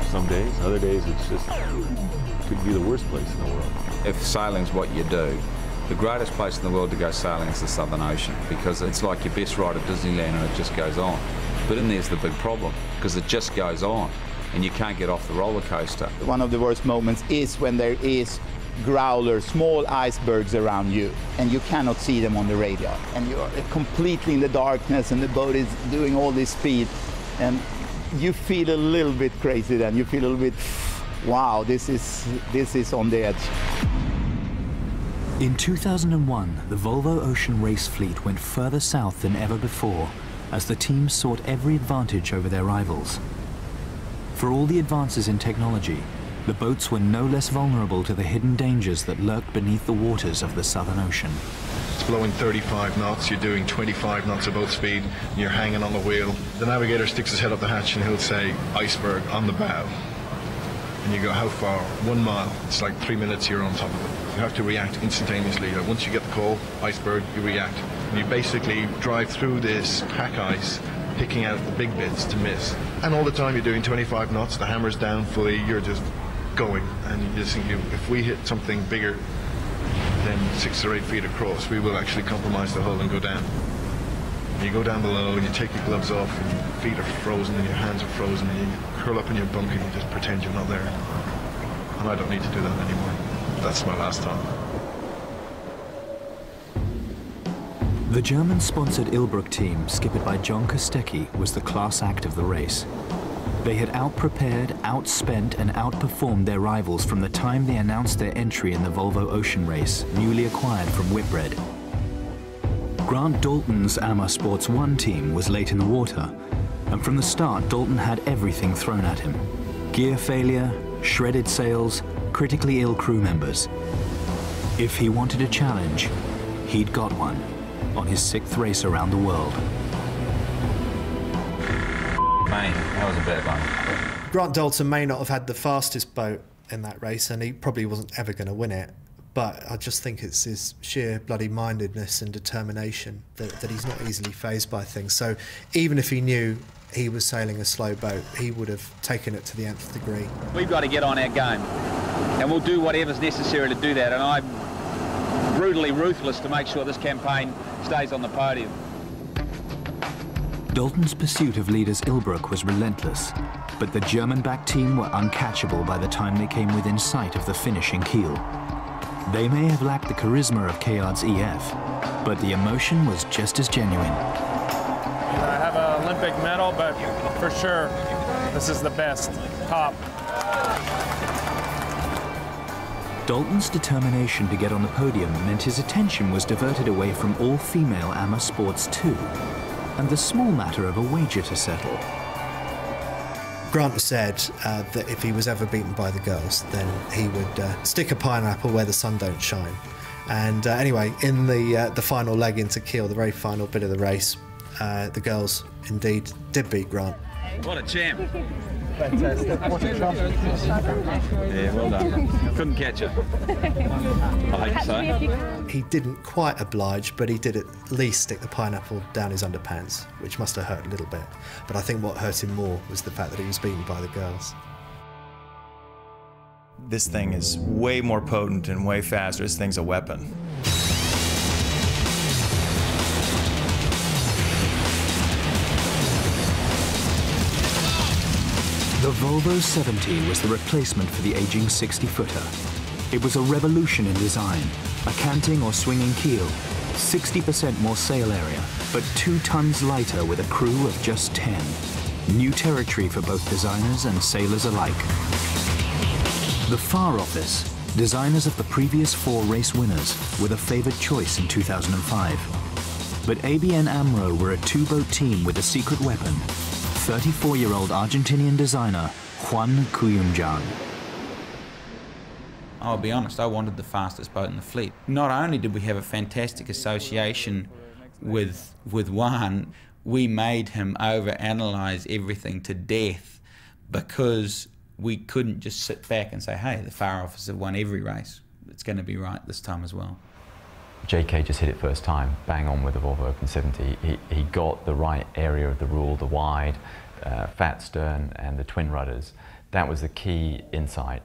Some days, other days, it's just, it could be the worst place in the world. If sailing's what you do, the greatest place in the world to go sailing is the Southern Ocean, because it's like your best ride at Disneyland and it just goes on. But in there's the big problem, because it just goes on and you can't get off the roller coaster. One of the worst moments is when there is growlers, small icebergs around you, and you cannot see them on the radar. And you're completely in the darkness and the boat is doing all this speed. And you feel a little bit crazy then. You feel a little bit, wow, this is on the edge. In 2001, the Volvo Ocean Race fleet went further south than ever before, as the teams sought every advantage over their rivals. For all the advances in technology, the boats were no less vulnerable to the hidden dangers that lurked beneath the waters of the Southern Ocean. It's blowing 35 knots, you're doing 25 knots of boat speed, and you're hanging on the wheel. The navigator sticks his head up the hatch and he'll say, iceberg on the bow. And you go, how far? 1 mile. It's like 3 minutes you're on top of it. You have to react instantaneously. Once you get the call, iceberg, you react. And you basically drive through this pack ice, picking out the big bits to miss. And all the time you're doing 25 knots, the hammer's down fully, you're just going. And you just think, if we hit something bigger than 6 or 8 feet across, we will actually compromise the hull and go down. And you go down below and you take your gloves off and your feet are frozen and your hands are frozen and you curl up in your bunk and you just pretend you're not there. And I don't need to do that anymore. That's my last time. The German-sponsored Ilbruck team, skippered by John Kostecki, was the class act of the race. They had out-prepared, outspent and outperformed their rivals from the time they announced their entry in the Volvo Ocean Race, newly acquired from Whitbread. Grant Dalton's AMA Sports 1 team was late in the water, and from the start Dalton had everything thrown at him. Gear failure, shredded sails, critically ill crew members. If he wanted a challenge, he'd got one on his 6th race around the world. Man, that was a bad one. Grant Dalton may not have had the fastest boat in that race, and he probably wasn't ever going to win it. But I just think it's his sheer bloody mindedness and determination that he's not easily fazed by things. So even if he knew he was sailing a slow boat, he would have taken it to the nth degree. We've got to get on our game, and we'll do whatever's necessary to do that. And I'm brutally ruthless to make sure this campaign stays on the podium. Dalton's pursuit of leaders Ilbruck was relentless, but the German-backed team were uncatchable by the time they came within sight of the finishing keel. They may have lacked the charisma of Kayard's EF, but the emotion was just as genuine. I have an Olympic medal, but for sure, this is the best, top. Dalton's determination to get on the podium meant his attention was diverted away from all-female AMA Sports 2, and the small matter of a wager to settle. Grant said that if he was ever beaten by the girls, then he would stick a pineapple where the sun don't shine. And anyway, in the final leg into keel, the very final bit of the race, the girls indeed did beat Grant. What a champ. Fantastic. What a champ. Yeah, well done. Couldn't catch her. I hate to say. He didn't quite oblige, but he did at least stick the pineapple down his underpants, which must have hurt a little bit. But I think what hurt him more was the fact that he was beaten by the girls. This thing is way more potent and way faster. This thing's a weapon. The Volvo 70 was the replacement for the aging 60-footer. It was a revolution in design, a canting or swinging keel, 60% more sail area, but 2 tons lighter with a crew of just 10. New territory for both designers and sailors alike. The Far Office, designers of the previous 4 race winners, were the favored choice in 2005. But ABN AMRO were a 2-boat team with a secret weapon, 34-year-old Argentinian designer Juan Cuyumjan. I'll be honest, I wanted the fastest boat in the fleet. Not only did we have a fantastic association with Juan, we made him overanalyze everything to death because we couldn't just sit back and say, hey, the Far Office have won every race. It's going to be right this time as well. JK just hit it first time, bang on with the Volvo Open 70. He got the right area of the rule, the wide, fat stern and the twin rudders. That was the key insight.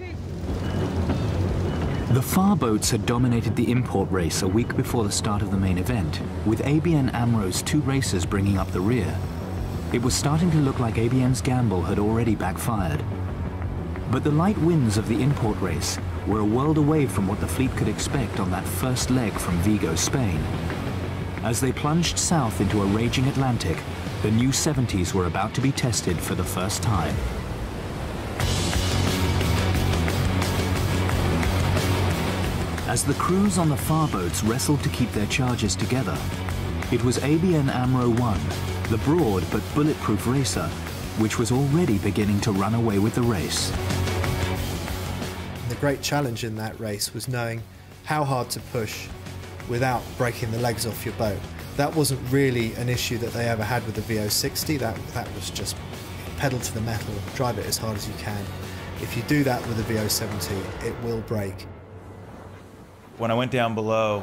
The Far boats had dominated the import race a week before the start of the main event, with ABN AMRO's 2 racers bringing up the rear. It was starting to look like ABN's gamble had already backfired. But the light winds of the import race were a world away from what the fleet could expect on that first leg from Vigo, Spain. As they plunged south into a raging Atlantic, the new 70s were about to be tested for the first time. As the crews on the Far boats wrestled to keep their charges together, it was ABN AMRO 1, the broad but bulletproof racer, which was already beginning to run away with the race. The great challenge in that race was knowing how hard to push without breaking the legs off your boat. That wasn't really an issue that they ever had with the VO60. That was just pedal to the metal, drive it as hard as you can. If you do that with a VO70, it will break. When I went down below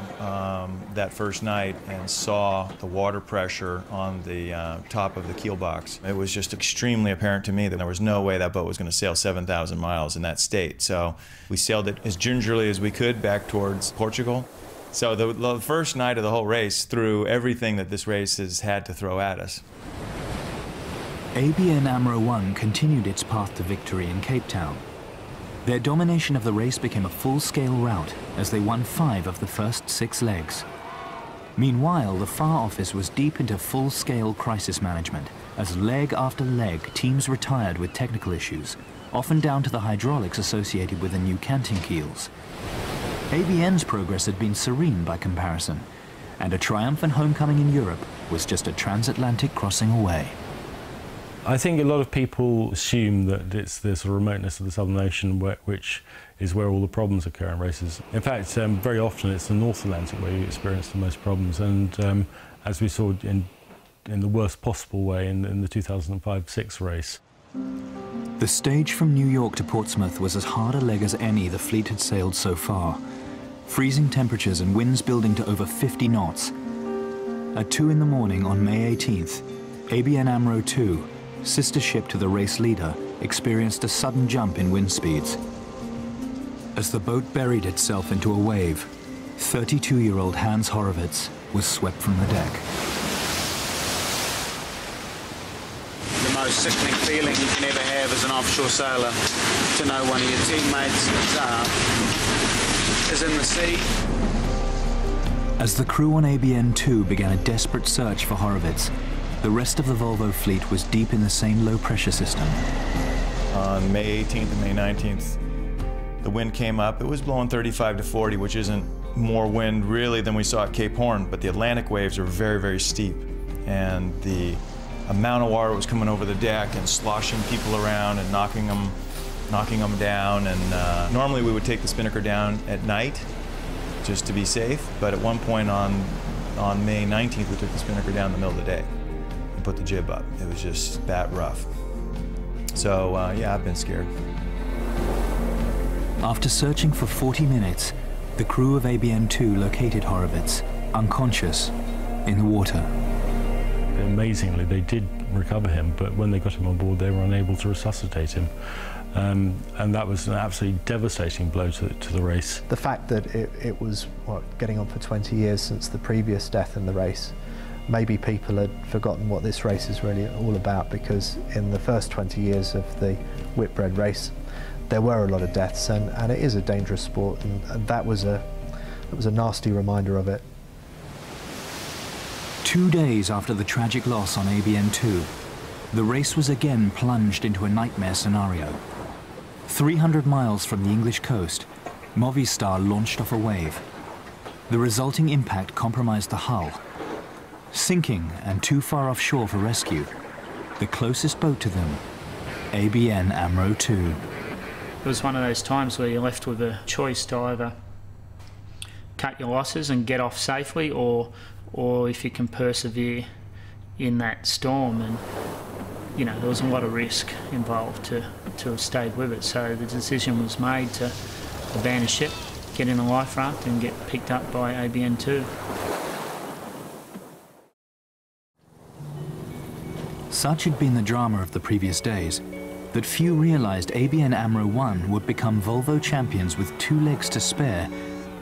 that first night and saw the water pressure on the top of the keel box, it was just extremely apparent to me that there was no way that boat was going to sail 7,000 miles in that state. So we sailed it as gingerly as we could back towards Portugal. So the first night of the whole race threw everything that this race has had to throw at us. ABN AMRO 1 continued its path to victory in Cape Town. Their domination of the race became a full-scale rout as they won 5 of the first 6 legs. Meanwhile, the Far Office was deep into full-scale crisis management as leg after leg teams retired with technical issues, often down to the hydraulics associated with the new canting keels. ABN's progress had been serene by comparison, and a triumphant homecoming in Europe was just a transatlantic crossing away. I think a lot of people assume that it's the sort of remoteness of the Southern Ocean which is where all the problems occur in races. In fact, very often it's the North Atlantic where you experience the most problems, and as we saw in the worst possible way in the 2005-06 race. The stage from New York to Portsmouth was as hard a leg as any the fleet had sailed so far. Freezing temperatures and winds building to over 50 knots. At 2 in the morning on May 18th, ABN AMRO 2, sister ship to the race leader, experienced a sudden jump in wind speeds. As the boat buried itself into a wave, 32-year-old Hans Horowitz was swept from the deck. The most sickening feeling you can ever have as an offshore sailor, to know one of your teammates is in the sea. As the crew on ABN 2 began a desperate search for Horowitz, the rest of the Volvo fleet was deep in the same low-pressure system. On May 18th and May 19th, the wind came up. It was blowing 35 to 40, which isn't more wind really than we saw at Cape Horn, but the Atlantic waves are very, very steep. And the amount of water that was coming over the deck and sloshing people around and knocking them down. And normally we would take the spinnaker down at night just to be safe, but at one point on May 19th, we took the spinnaker down in the middle of the day. Put the jib up. It was just that rough. So yeah, I've been scared. After searching for 40 minutes, the crew of ABN 2 located Horowitz, unconscious, in the water. Amazingly, they did recover him, but when they got him on board, they were unable to resuscitate him. And that was an absolutely devastating blow to the race. The fact that it was, getting on for 20 years since the previous death in the race, maybe people had forgotten what this race is really all about, because in the first 20 years of the Whitbread race, there were a lot of deaths, and it is a dangerous sport, and that was a nasty reminder of it. 2 days after the tragic loss on ABN 2, the race was again plunged into a nightmare scenario. 300 miles from the English coast, Movistar launched off a wave. The resulting impact compromised the hull. Sinking and too far offshore for rescue, the closest boat to them, ABN AMRO 2. It was one of those times where you're left with a choice to either cut your losses and get off safely, or if you can persevere in that storm. And you know, there was a lot of risk involved to have stayed with it. So the decision was made to abandon ship, get in a life raft and get picked up by ABN 2. Such had been the drama of the previous days that few realized ABN AMRO 1 would become Volvo champions with 2 legs to spare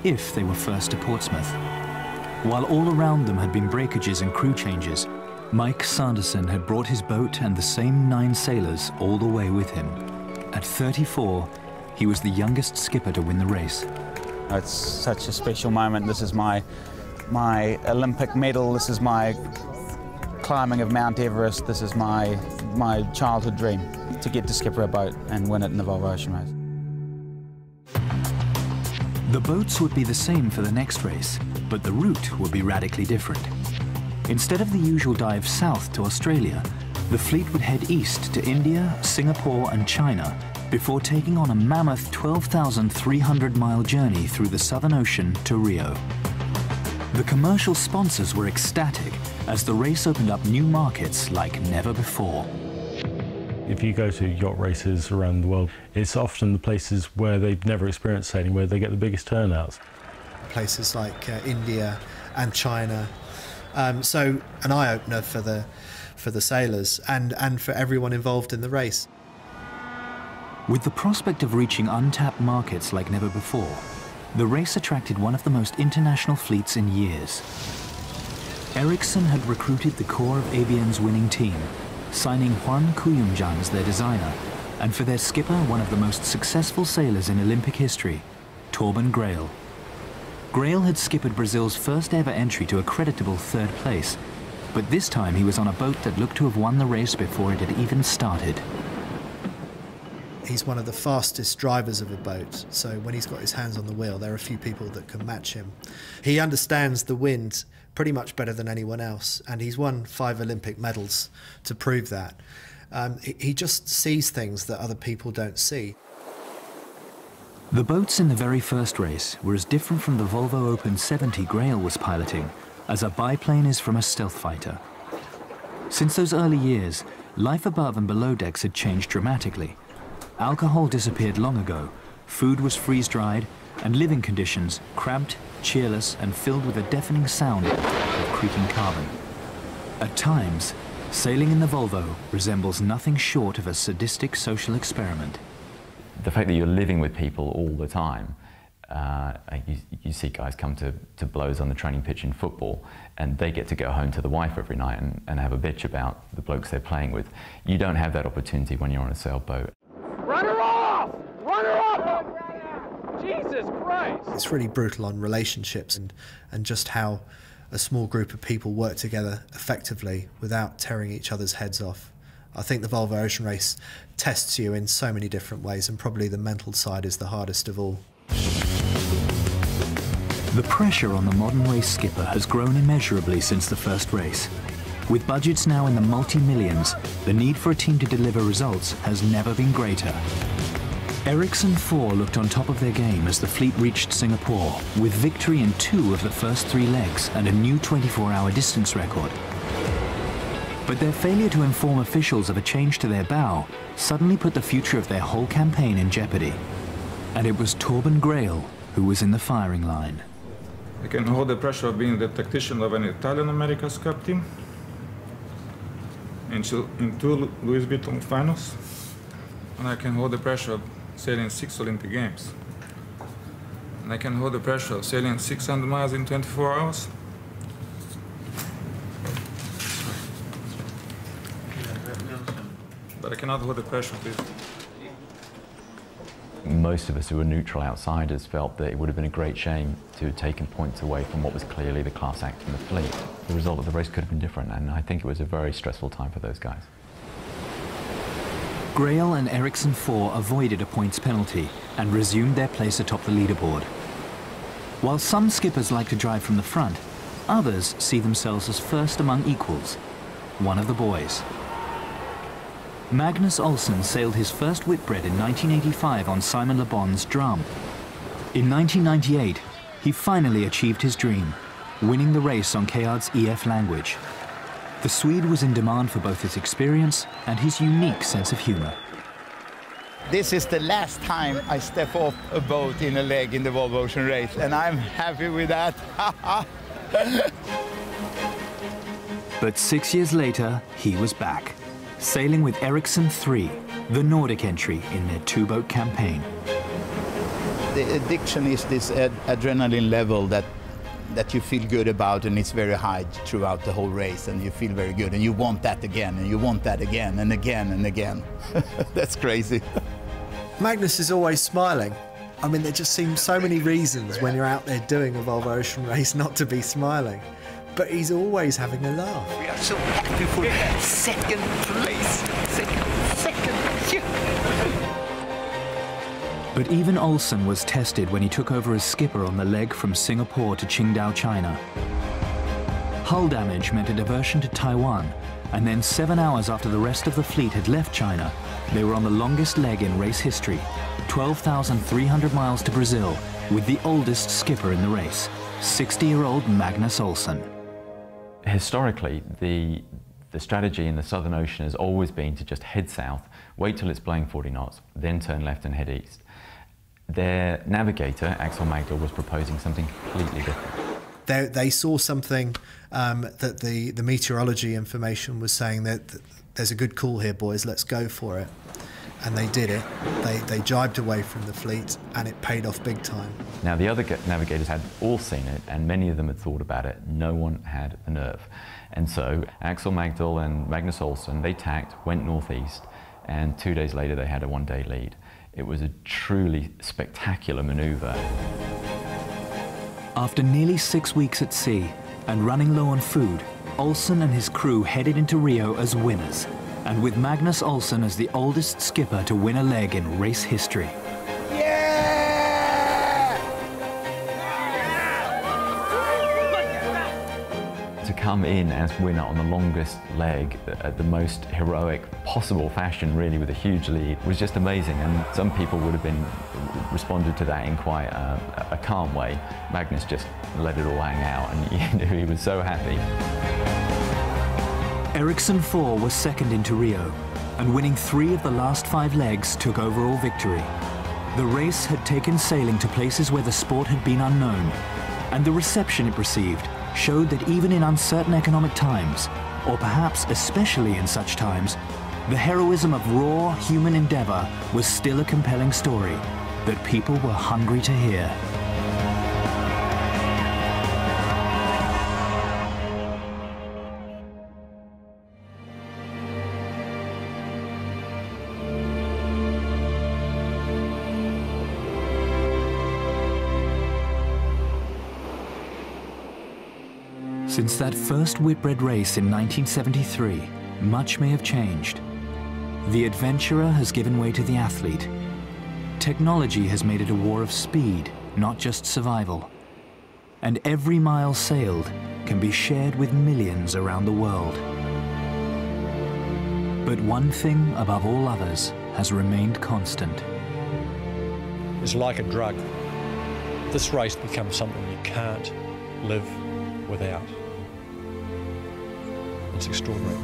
if they were first to Portsmouth. While all around them had been breakages and crew changes, Mike Sanderson had brought his boat and the same 9 sailors all the way with him. At 34, he was the youngest skipper to win the race. It's such a special moment. This is my Olympic medal. This is my climbing of Mount Everest. This is my childhood dream, to get to skipper a boat and win it in the Volvo Ocean Race. The boats would be the same for the next race, but the route would be radically different. Instead of the usual dive south to Australia, the fleet would head east to India, Singapore and China before taking on a mammoth 12,300-mile journey through the Southern Ocean to Rio. The commercial sponsors were ecstatic as the race opened up new markets like never before. If you go to yacht races around the world, it's often the places where they've never experienced sailing where they get the biggest turnouts. Places like India and China. So an eye-opener for the sailors and for everyone involved in the race. With the prospect of reaching untapped markets like never before, the race attracted one of the most international fleets in years. Ericsson had recruited the core of ABN's winning team, signing Juan Cuyumjan as their designer, and for their skipper, one of the most successful sailors in Olympic history, Torben Grael. Grael had skippered Brazil's first ever entry to a creditable third place, but this time he was on a boat that looked to have won the race before it had even started. He's one of the fastest drivers of a boat, so when he's got his hands on the wheel, there are a few people that can match him. He understands the wind pretty much better than anyone else, and he's won 5 Olympic medals to prove that. He just sees things that other people don't see. The boats in the very first race were as different from the Volvo Open 70 Grael was piloting as a biplane is from a stealth fighter. Since those early years, life above and below decks had changed dramatically. Alcohol disappeared long ago, food was freeze-dried, and living conditions cramped, cheerless, and filled with a deafening sound of creaking carbon. At times, sailing in the Volvo resembles nothing short of a sadistic social experiment. The fact that you're living with people all the time, you see guys come to blows on the training pitch in football, and they get to go home to the wife every night and have a bitch about the blokes they're playing with. You don't have that opportunity when you're on a sailboat. Run her off! Run her off! Jesus Christ! It's really brutal on relationships and just how a small group of people work together effectively without tearing each other's heads off. I think the Volvo Ocean Race tests you in so many different ways, and probably the mental side is the hardest of all. The pressure on the modern race skipper has grown immeasurably since the first race. With budgets now in the multi-millions, the need for a team to deliver results has never been greater. Ericsson 4 looked on top of their game as the fleet reached Singapore, with victory in 2 of the first 3 legs and a new 24-hour distance record. But their failure to inform officials of a change to their bow suddenly put the future of their whole campaign in jeopardy. And it was Torben Grael who was in the firing line. I can hold the pressure of being the tactician of an Italian America's Cup team in 2 Louis Vuitton finals, and I can hold the pressure of sailing 6 Olympic Games. And I can hold the pressure of sailing 600 miles in 24 hours. But I cannot hold the pressure of this. Most of us who were neutral outsiders felt that it would have been a great shame to have taken points away from what was clearly the class act in the fleet. The result of the race could have been different, and I think it was a very stressful time for those guys. Grael and Ericsson 4 avoided a points penalty and resumed their place atop the leaderboard. While some skippers like to drive from the front, others see themselves as first among equals. One of the boys. Magnus Olsen sailed his first Whitbread in 1985 on Simon Le Bon's drum. In 1998, he finally achieved his dream, winning the race on Kayard's EF language. The Swede was in demand for both his experience and his unique sense of humor. This is the last time I step off a boat in a leg in the Volvo Ocean Race, and I'm happy with that. But 6 years later, he was back, sailing with Ericsson 3, the Nordic entry in their 2-boat campaign. The addiction is this adrenaline level that you feel good about, and it's very high throughout the whole race, and you feel very good, and you want that again, and you want that again, and again, and again. That's crazy. Magnus is always smiling. I mean, there just seem so many reasons when you're out there doing a Volvo Ocean Race not to be smiling. But he's always having a laugh. We are so happy for second place. Second. But even Olsen was tested when he took over as skipper on the leg from Singapore to Qingdao, China. Hull damage meant a diversion to Taiwan, and then 7 hours after the rest of the fleet had left China, they were on the longest leg in race history, 12,300 miles to Brazil, with the oldest skipper in the race, 60-year-old Magnus Olsen. Historically, the strategy in the Southern Ocean has always been to just head south, wait till it's blowing 40 knots, then turn left and head east. Their navigator, Axel Magdahl, was proposing something completely different. They saw something that the meteorology information was saying that there's a good call here, boys, let's go for it. And they did it. They jibed away from the fleet, and it paid off big time. Now, the other navigators had all seen it, and many of them had thought about it. No one had the nerve. And so Axel Magdahl and Magnus Olsen, they tacked, went northeast, and 2 days later they had a one-day lead. It was a truly spectacular manoeuvre. After nearly 6 weeks at sea and running low on food, Olsen and his crew headed into Rio as winners, and with Magnus Olsen as the oldest skipper to win a leg in race history. To come in as winner on the longest leg at the most heroic possible fashion, really, with a huge lead, was just amazing. And some people would have responded to that in quite a calm way. Magnus just let it all hang out, and you knew he was so happy. Ericsson 4 was second into Rio, and winning 3 of the last 5 legs took overall victory. The race had taken sailing to places where the sport had been unknown, and the reception it received showed that even in uncertain economic times, or perhaps especially in such times, the heroism of raw human endeavor was still a compelling story that people were hungry to hear. Since that first Whitbread race in 1973, much may have changed. The adventurer has given way to the athlete. Technology has made it a war of speed, not just survival. And every mile sailed can be shared with millions around the world. But one thing above all others has remained constant. It's like a drug. This race becomes something you can't live without. It's extraordinary.